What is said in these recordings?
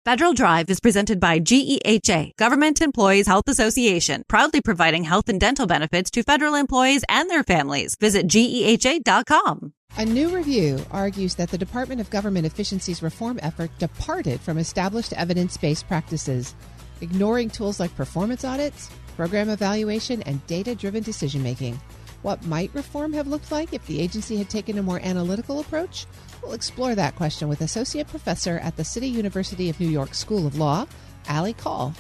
Federal Drive is presented by GEHA, Government Employees Health Association, proudly providing health and dental benefits to federal employees and their families. Visit GEHA.com. A new review argues that the Department of Government Efficiency's reform effort departed from established evidence-based practices, ignoring tools like performance audits, program evaluation, and data-driven decision-making. What might reform have looked like if the agency had taken a more analytical approach? We'll explore that question with Associate Professor at the City University of New York School of Law, Ali Call.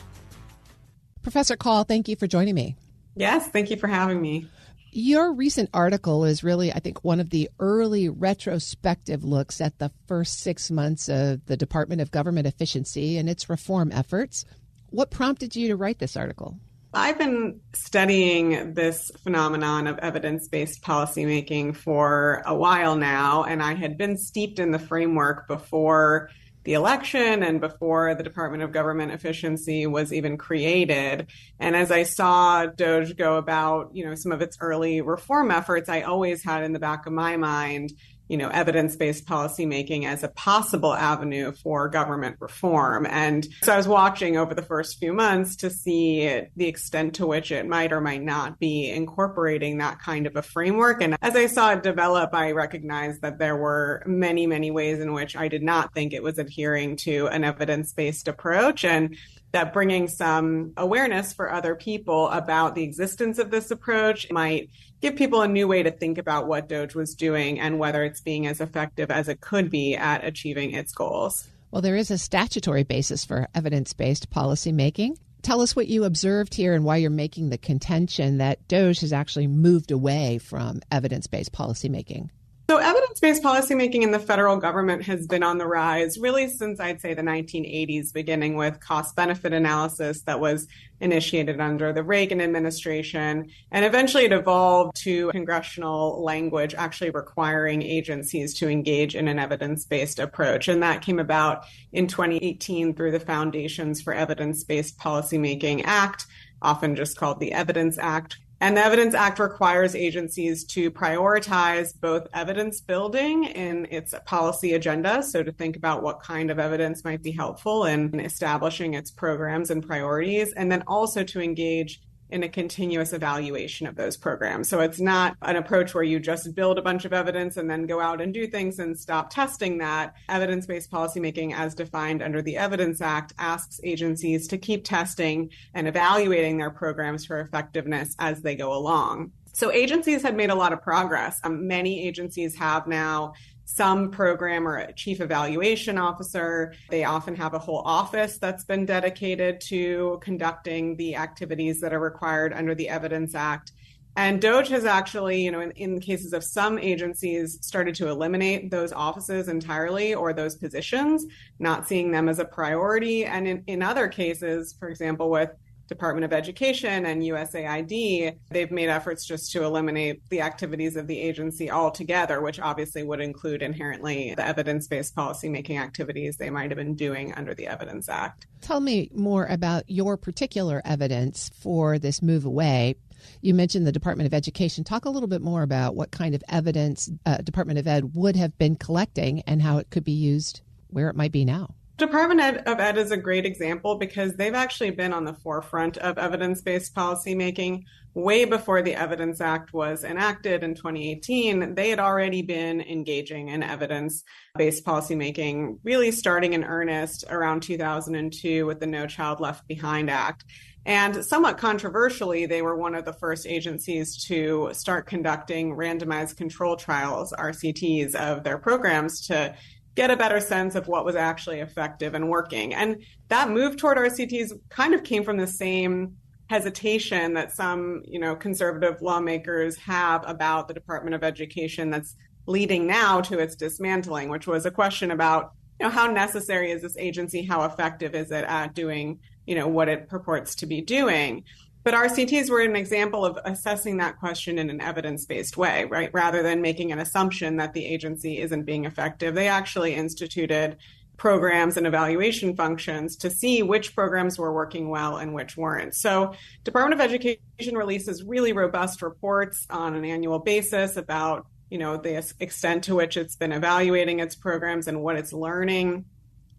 Professor Call, thank you for joining me. Yes, thank you for having me. Your recent article is really, I think, one of the early retrospective looks at the first 6 months of the Department of Government Efficiency and its reform efforts. What prompted you to write this article? I've been studying this phenomenon of evidence-based policymaking for a while now, and I had been steeped in the framework before the election and before the Department of Government Efficiency was even created. And as I saw DOGE go about, some of its early reform efforts, I always had in the back of my mind, evidence-based policymaking as a possible avenue for government reform. And so I was watching over the first few months to see the extent to which it might or might not be incorporating that kind of a framework. And as I saw it develop, I recognized that there were many, many ways in which I did not think it was adhering to an evidence-based approach, and that bringing some awareness for other people about the existence of this approach might give people a new way to think about what DOGE was doing and whether it's being as effective as it could be at achieving its goals. Well, there is a statutory basis for evidence-based policymaking. Tell us what you observed here and why you're making the contention that DOGE has actually moved away from evidence-based policymaking. So evidence-based policymaking in the federal government has been on the rise really since, I'd say, the 1980s, beginning with cost-benefit analysis that was initiated under the Reagan administration. And eventually it evolved to congressional language actually requiring agencies to engage in an evidence-based approach. And that came about in 2018 through the Foundations for Evidence-Based Policymaking Act, often just called the Evidence Act. And the Evidence Act requires agencies to prioritize both evidence building in its policy agenda, so to think about what kind of evidence might be helpful in establishing its programs and priorities, and then also to engage in a continuous evaluation of those programs. So it's not an approach where you just build a bunch of evidence and then go out and do things and stop testing that. Evidence-based policymaking, as defined under the Evidence Act, asks agencies to keep testing and evaluating their programs for effectiveness as they go along. So agencies had made a lot of progress. Many agencies have now some program or a chief evaluation officer. They often have a whole office that's been dedicated to conducting the activities that are required under the Evidence Act. And DOGE has actually, in cases of some agencies, started to eliminate those offices entirely or those positions, not seeing them as a priority. And in other cases, for example, with Department of Education and USAID, they've made efforts just to eliminate the activities of the agency altogether, which obviously would include inherently the evidence-based policymaking activities they might have been doing under the Evidence Act. Tell me more about your particular evidence for this move away. You mentioned the Department of Education. Talk a little bit more about what kind of evidence Department of Ed would have been collecting and how it could be used where it might be now. Department of Ed is a great example because they've actually been on the forefront of evidence-based policymaking way before the Evidence Act was enacted in 2018. They had already been engaging in evidence-based policymaking, really starting in earnest around 2002 with the No Child Left Behind Act. And somewhat controversially, they were one of the first agencies to start conducting randomized control trials, RCTs, of their programs to get a better sense of what was actually effective and working. And that move toward RCTs kind of came from the same hesitation that some, conservative lawmakers have about the Department of Education that's leading now to its dismantling, which was a question about, how necessary is this agency? How effective is it at doing, what it purports to be doing? But RCTs were an example of assessing that question in an evidence-based way, right? Rather than making an assumption that the agency isn't being effective, they actually instituted programs and evaluation functions to see which programs were working well and which weren't. So Department of Education releases really robust reports on an annual basis about, the extent to which it's been evaluating its programs and what it's learning.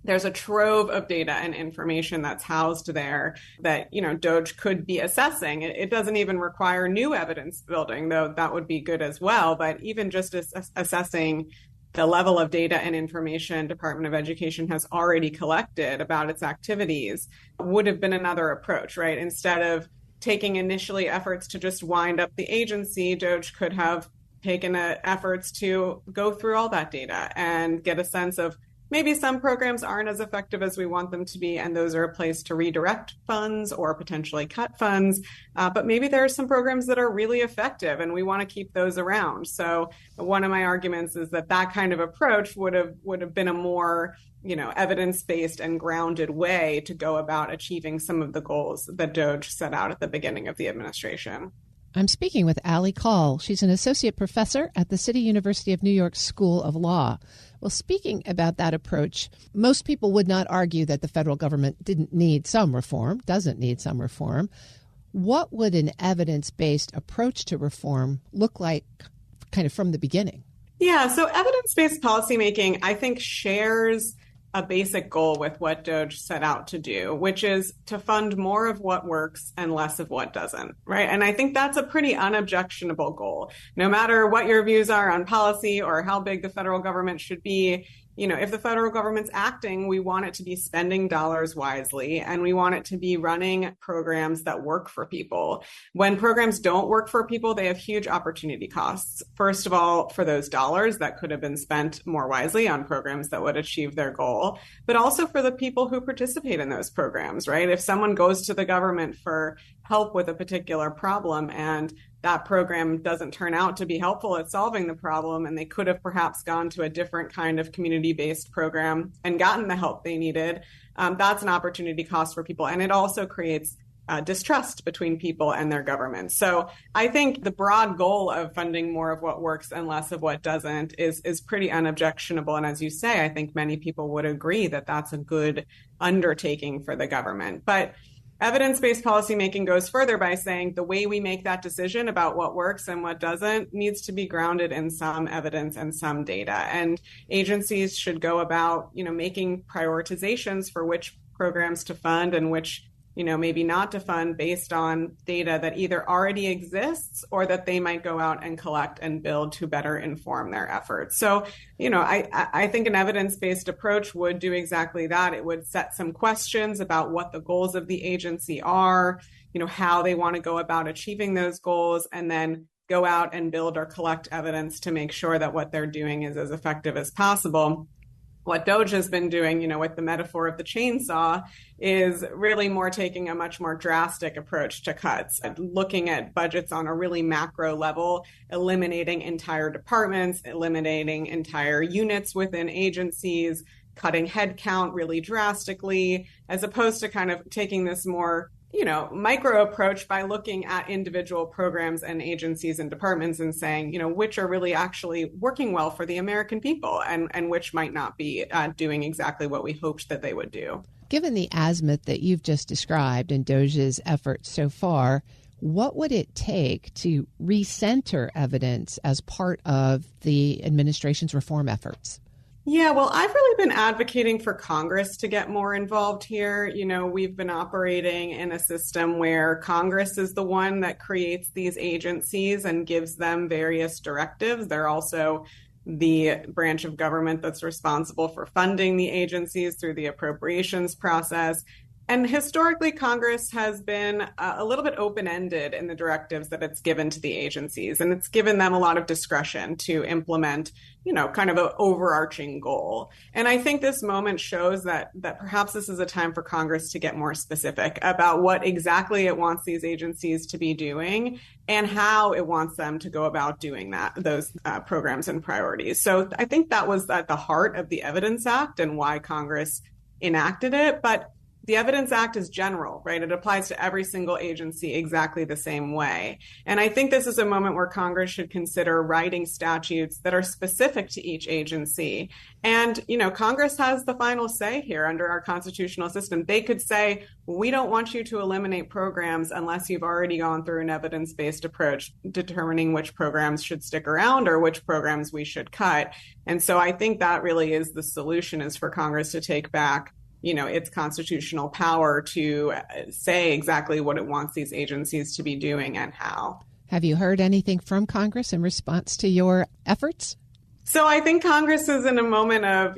there's a trove of data and information that's housed there that, DOGE could be assessing. It doesn't even require new evidence building, though that would be good as well. But even just assessing the level of data and information Department of Education has already collected about its activities would have been another approach, right? Instead of taking initially efforts to just wind up the agency, DOGE could have taken efforts to go through all that data and get a sense of maybe some programs aren't as effective as we want them to be, and those are a place to redirect funds or potentially cut funds. But maybe there are some programs that are really effective, and we want to keep those around. So one of my arguments is that kind of approach would have been a more evidence-based and grounded way to go about achieving some of the goals that DOGE set out at the beginning of the administration. I'm speaking with Allie Call. She's an associate professor at the City University of New York School of Law. Well, speaking about that approach, most people would not argue that the federal government doesn't need some reform. What would an evidence-based approach to reform look like kind of from the beginning? Yeah, so evidence-based policymaking, I think, shares a basic goal with what DOGE set out to do, which is to fund more of what works and less of what doesn't, right? And I think that's a pretty unobjectionable goal. No matter what your views are on policy or how big the federal government should be, if the federal government's acting, we want it to be spending dollars wisely, and we want it to be running programs that work for people. When programs don't work for people, they have huge opportunity costs. First of all, for those dollars that could have been spent more wisely on programs that would achieve their goal, but also for the people who participate in those programs, right? If someone goes to the government for help with a particular problem and that program doesn't turn out to be helpful at solving the problem, and they could have perhaps gone to a different kind of community-based program and gotten the help they needed, that's an opportunity cost for people. And it also creates distrust between people and their government. So I think the broad goal of funding more of what works and less of what doesn't is pretty unobjectionable. And as you say, I think many people would agree that that's a good undertaking for the government. But evidence-based policymaking goes further by saying the way we make that decision about what works and what doesn't needs to be grounded in some evidence and some data. And agencies should go about, making prioritizations for which programs to fund and which, maybe not to fund based on data that either already exists or that they might go out and collect and build to better inform their efforts. So, I think an evidence-based approach would do exactly that. It would set some questions about what the goals of the agency are, how they want to go about achieving those goals, and then go out and build or collect evidence to make sure that what they're doing is as effective as possible. What DOGE has been doing, with the metaphor of the chainsaw, is really more taking a much more drastic approach to cuts, looking at budgets on a really macro level, eliminating entire departments, eliminating entire units within agencies, cutting headcount really drastically, as opposed to kind of taking this more micro approach by looking at individual programs and agencies and departments and saying, which are really actually working well for the American people and which might not be doing exactly what we hoped that they would do. Given the azimuth that you've just described in DOGE's efforts so far, what would it take to recenter evidence as part of the administration's reform efforts? Yeah, well, I've really been advocating for Congress to get more involved here. We've been operating in a system where Congress is the one that creates these agencies and gives them various directives. They're also the branch of government that's responsible for funding the agencies through the appropriations process. And historically, Congress has been a little bit open-ended in the directives that it's given to the agencies, and it's given them a lot of discretion to implement, kind of an overarching goal. And I think this moment shows that perhaps this is a time for Congress to get more specific about what exactly it wants these agencies to be doing and how it wants them to go about doing those programs and priorities. So I think that was at the heart of the Evidence Act and why Congress enacted it. But the Evidence Act is general, right? It applies to every single agency exactly the same way. And I think this is a moment where Congress should consider writing statutes that are specific to each agency. And, Congress has the final say here under our constitutional system. They could say, we don't want you to eliminate programs unless you've already gone through an evidence-based approach determining which programs should stick around or which programs we should cut. And so I think that really is the solution, is for Congress to take back its constitutional power to say exactly what it wants these agencies to be doing and how. Have you heard anything from Congress in response to your efforts? So I think Congress is in a moment of,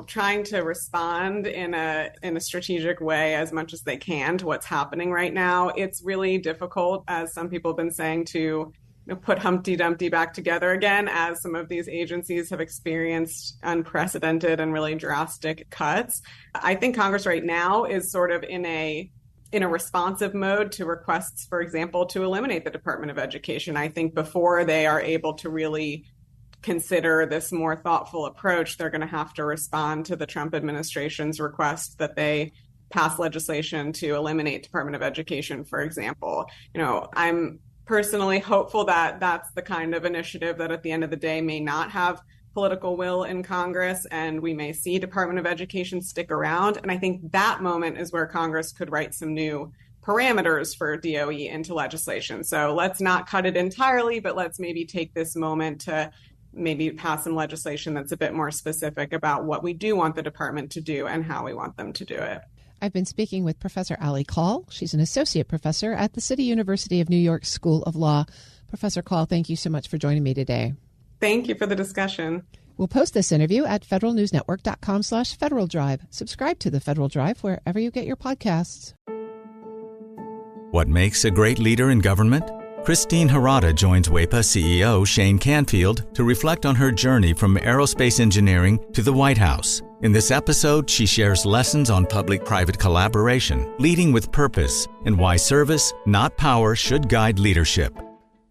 trying to respond in a strategic way as much as they can to what's happening right now. It's really difficult, as some people have been saying, to put Humpty Dumpty back together again, as some of these agencies have experienced unprecedented and really drastic cuts. I think Congress right now is sort of in a responsive mode to requests, for example, to eliminate the Department of Education. I think before they are able to really consider this more thoughtful approach, they're going to have to respond to the Trump administration's request that they pass legislation to eliminate Department of Education, for example. I'm personally hopeful that that's the kind of initiative that at the end of the day may not have political will in Congress, and we may see Department of Education stick around. And I think that moment is where Congress could write some new parameters for DOE into legislation. So let's not cut it entirely, but let's maybe take this moment to maybe pass some legislation that's a bit more specific about what we do want the department to do and how we want them to do it. I've been speaking with Professor Ali Call. She's an associate professor at the City University of New York School of Law. Professor Call, thank you so much for joining me today. Thank you for the discussion. We'll post this interview at federalnewsnetwork.com/Federal Drive. Subscribe to the Federal Drive wherever you get your podcasts. What makes a great leader in government? Christine Harada joins WEPA CEO Shane Canfield to reflect on her journey from aerospace engineering to the White House. In this episode, she shares lessons on public-private collaboration, leading with purpose, and why service, not power, should guide leadership.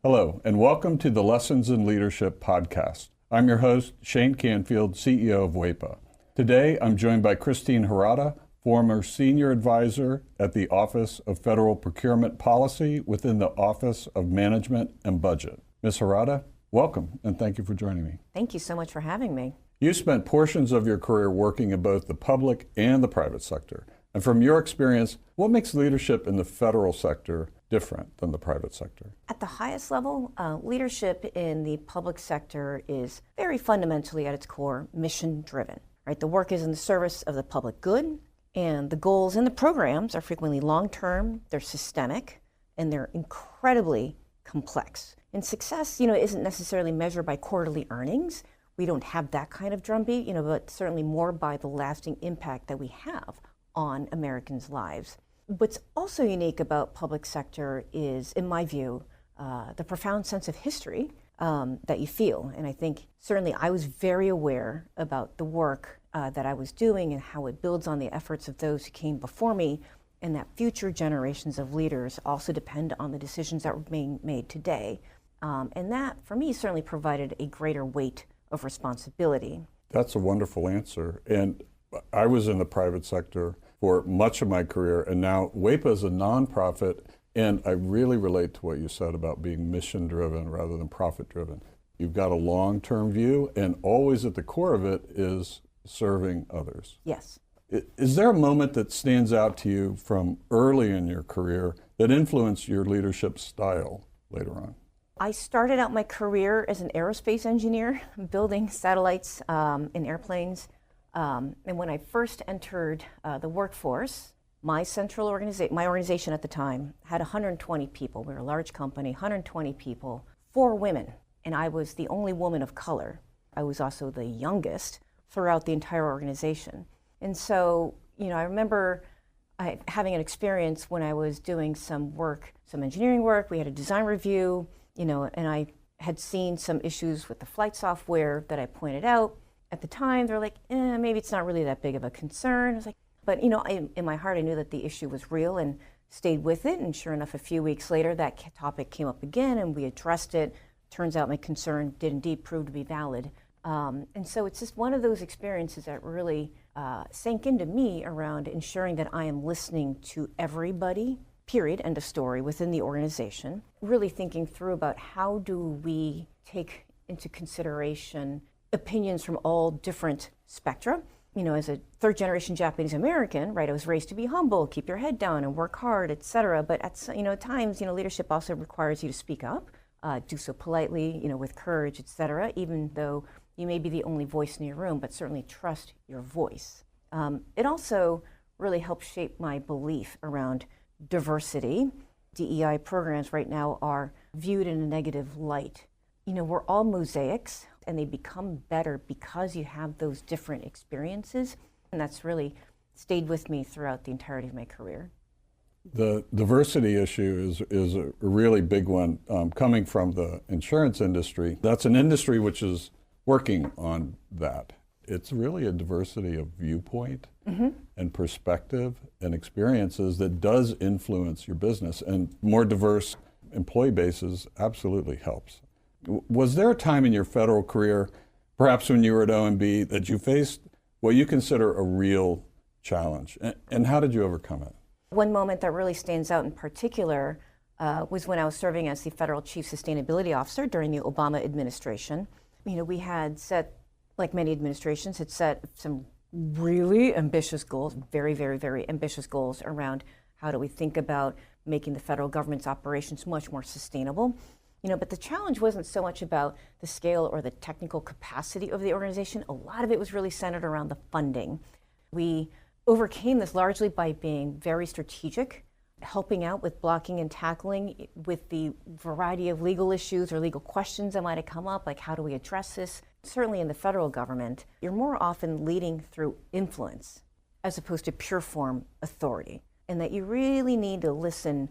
Hello, and welcome to the Lessons in Leadership podcast. I'm your host, Shane Canfield, CEO of WEPA. Today, I'm joined by Christine Harada, former senior advisor at the Office of Federal Procurement Policy within the Office of Management and Budget. Ms. Harada, welcome, and thank you for joining me. Thank you so much for having me. You spent portions of your career working in both the public and the private sector. And from your experience, what makes leadership in the federal sector different than the private sector? At the highest level, leadership in the public sector is very fundamentally at its core mission-driven. Right? The work is in the service of the public good, and the goals and the programs are frequently long-term, they're systemic, and they're incredibly complex. And success, isn't necessarily measured by quarterly earnings. We don't have that kind of drumbeat, but certainly more by the lasting impact that we have on Americans' lives. What's also unique about public sector is, in my view, the profound sense of history that you feel. And I think certainly I was very aware about the work that I was doing and how it builds on the efforts of those who came before me, and that future generations of leaders also depend on the decisions that were being made today. And that, for me, certainly provided a greater weight of responsibility. That's a wonderful answer. And I was in the private sector for much of my career, and now WEPA is a nonprofit, and I really relate to what you said about being mission-driven rather than profit-driven. You've got a long-term view, and always at the core of it is serving others. Yes. Is there a moment that stands out to you from early in your career that influenced your leadership style later on? I started out my career as an aerospace engineer, building satellites and airplanes. And when I first entered the workforce, my organization at the time had 120 people. We were a large company, 120 people, 4 women, and I was the only woman of color. I was also the youngest throughout the entire organization. And so, I remember having an experience when I was doing some engineering work. We had a design review, and I had seen some issues with the flight software that I pointed out. At the time, they're like, maybe it's not really that big of a concern. I was like, but in my heart, I knew that the issue was real and stayed with it. And sure enough, a few weeks later, that topic came up again, and we addressed it. Turns out my concern did indeed prove to be valid. And so it's just one of those experiences that really sank into me around ensuring that I am listening to everybody, period, end of story, within the organization, really thinking through about how do we take into consideration opinions from all different spectra. You know, as a third generation Japanese American, right, I was raised to be humble, keep your head down and work hard, etc. But at times, leadership also requires you to speak up, do so politely, with courage, etc. Even though you may be the only voice in your room, but certainly trust your voice. It also really helps shape my belief around diversity. DEI programs right now are viewed in a negative light. We're all mosaics, and they become better because you have those different experiences. And that's really stayed with me throughout the entirety of my career. The diversity issue is a really big one coming from the insurance industry. That's an industry which is working on that. It's really a diversity of viewpoint and perspective and experiences that does influence your business. And more diverse employee bases absolutely helps. Was there a time in your federal career, perhaps when you were at OMB, that you faced what you consider a real challenge? And how did you overcome it? One moment that really stands out in particular was when I was serving as the Federal Chief Sustainability Officer during the Obama administration. We had set, like many administrations, had set some really ambitious goals, very, very, very ambitious goals around how do we think about making the federal government's operations much more sustainable. But the challenge wasn't so much about the scale or the technical capacity of the organization. A lot of it was really centered around the funding. We overcame this largely by being very strategic, helping out with blocking and tackling with the variety of legal issues or legal questions that might have come up, like how do we address this? Certainly in the federal government, you're more often leading through influence as opposed to pure form authority, and that you really need to listen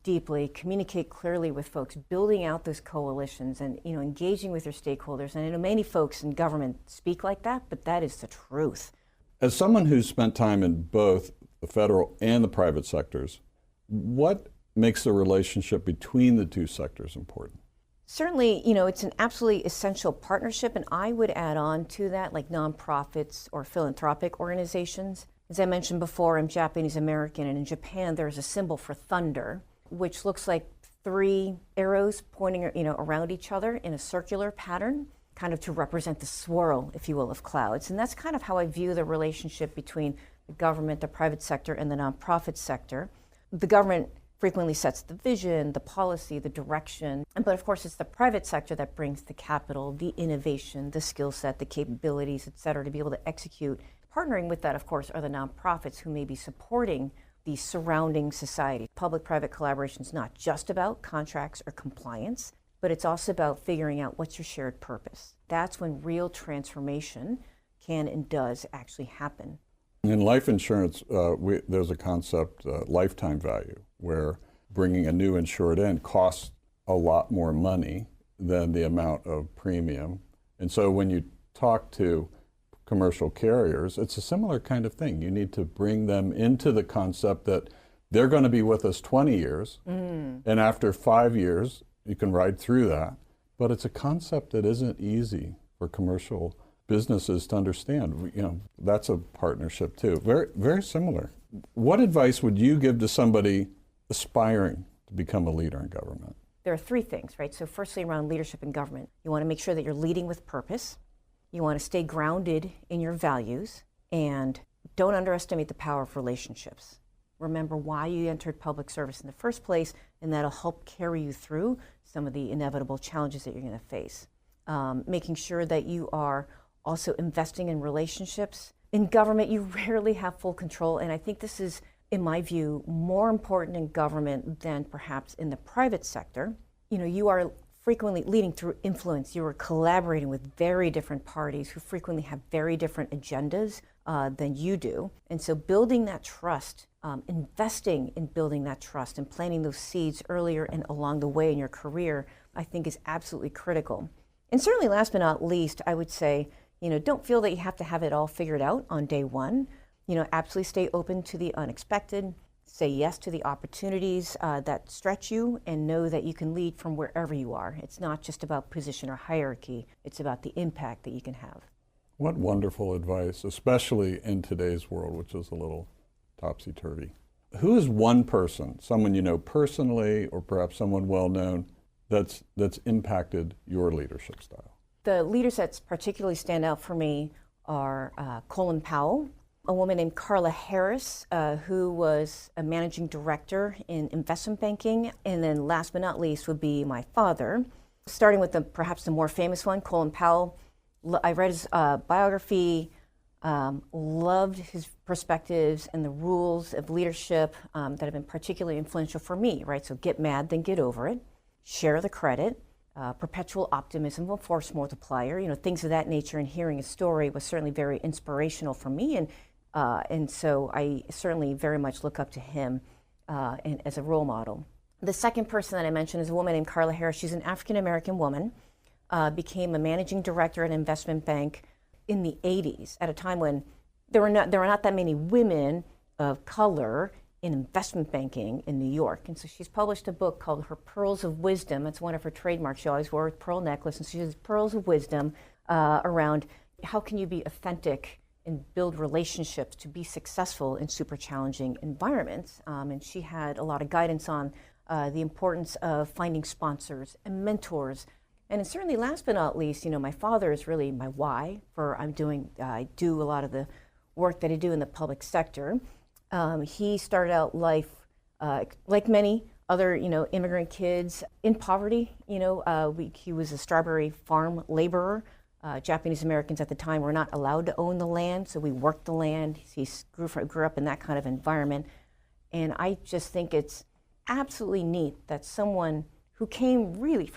deeply, communicate clearly with folks, building out those coalitions and engaging with your stakeholders. And I know many folks in government speak like that, but that is the truth. As someone who's spent time in both the federal and the private sectors, what makes the relationship between the two sectors important? Certainly, it's an absolutely essential partnership, and I would add on to that like nonprofits or philanthropic organizations. As I mentioned before, I'm Japanese American, and in Japan there's a symbol for thunder, which looks like 3 arrows pointing around each other in a circular pattern, kind of to represent the swirl, if you will, of clouds. And that's kind of how I view the relationship between the government, the private sector, and the nonprofit sector. The government frequently sets the vision, the policy, the direction, but of course it's the private sector that brings the capital, the innovation, the skill set, the capabilities, et cetera, to be able to execute. Partnering with that, of course, are the nonprofits who may be supporting the surrounding society. Public-private collaboration is not just about contracts or compliance, but it's also about figuring out what's your shared purpose. That's when real transformation can and does actually happen. In life insurance, there's a concept, lifetime value, where bringing a new insured in costs a lot more money than the amount of premium. And so when you talk to commercial carriers, it's a similar kind of thing. You need to bring them into the concept that they're going to be with us 20 years, and after 5 years, you can ride through that. But it's a concept that isn't easy for commercial businesses to understand. That's a partnership too. Very, very similar. What advice would you give to somebody aspiring to become a leader in government? There are 3 things, right? So firstly, around leadership in government, you want to make sure that you're leading with purpose. You want to stay grounded in your values, and don't underestimate the power of relationships. Remember why you entered public service in the first place, and that'll help carry you through some of the inevitable challenges that you're going to face. Making sure that you are also investing in relationships. In government, you rarely have full control, and I think this is, in my view, more important in government than perhaps in the private sector. You are frequently leading through influence. You are collaborating with very different parties who frequently have very different agendas than you do. And so building that trust, investing in building that trust and planting those seeds earlier and along the way in your career, I think is absolutely critical. And certainly last but not least, I would say, don't feel that you have to have it all figured out on day one. Absolutely stay open to the unexpected. Say yes to the opportunities that stretch you, and know that you can lead from wherever you are. It's not just about position or hierarchy. It's about the impact that you can have. What wonderful advice, especially in today's world, which is a little topsy-turvy. Who is one person, someone you know personally or perhaps someone well-known, that's impacted your leadership style? The leaders that particularly stand out for me are Colin Powell, a woman named Carla Harris, who was a managing director in investment banking, and then last but not least would be my father. Starting with perhaps the more famous one, Colin Powell. I read his biography, loved his perspectives and the rules of leadership that have been particularly influential for me, right? So get mad, then get over it, share the credit, perpetual optimism, a force multiplier, things of that nature. And hearing his story was certainly very inspirational for me. And so I certainly very much look up to him and as a role model. The second person that I mentioned is a woman named Carla Harris. She's an African-American woman, became a managing director at an investment bank in the 80s, at a time when there were not that many women of color in investment banking in New York. And so she's published a book called Her Pearls of Wisdom. It's one of her trademarks. She always wore a pearl necklace, and she has Pearls of Wisdom around how can you be authentic and build relationships to be successful in super challenging environments. And she had a lot of guidance on the importance of finding sponsors and mentors. And certainly last but not least, my father is really my why for I do a lot of the work that I do in the public sector. He started out life like many other, immigrant kids in poverty. He was a strawberry farm laborer. Japanese Americans at the time were not allowed to own the land, so we worked the land. He grew up in that kind of environment. And I just think it's absolutely neat that someone who came really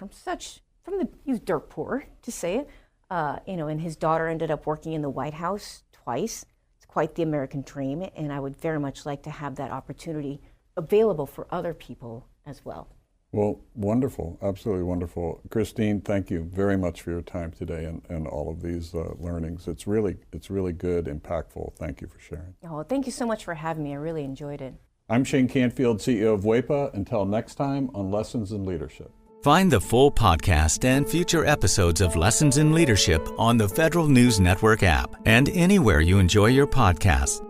he was dirt poor, to say it, and his daughter ended up working in the White House twice. It's quite the American dream, and I would very much like to have that opportunity available for other people as well. Well, wonderful, absolutely wonderful. Christine, thank you very much for your time today and all of these learnings. It's really good, impactful. Thank you for sharing. Oh, thank you so much for having me. I really enjoyed it. I'm Shane Canfield, CEO of WEPA. Until next time on Lessons in Leadership. Find the full podcast and future episodes of Lessons in Leadership on the Federal News Network app and anywhere you enjoy your podcasts.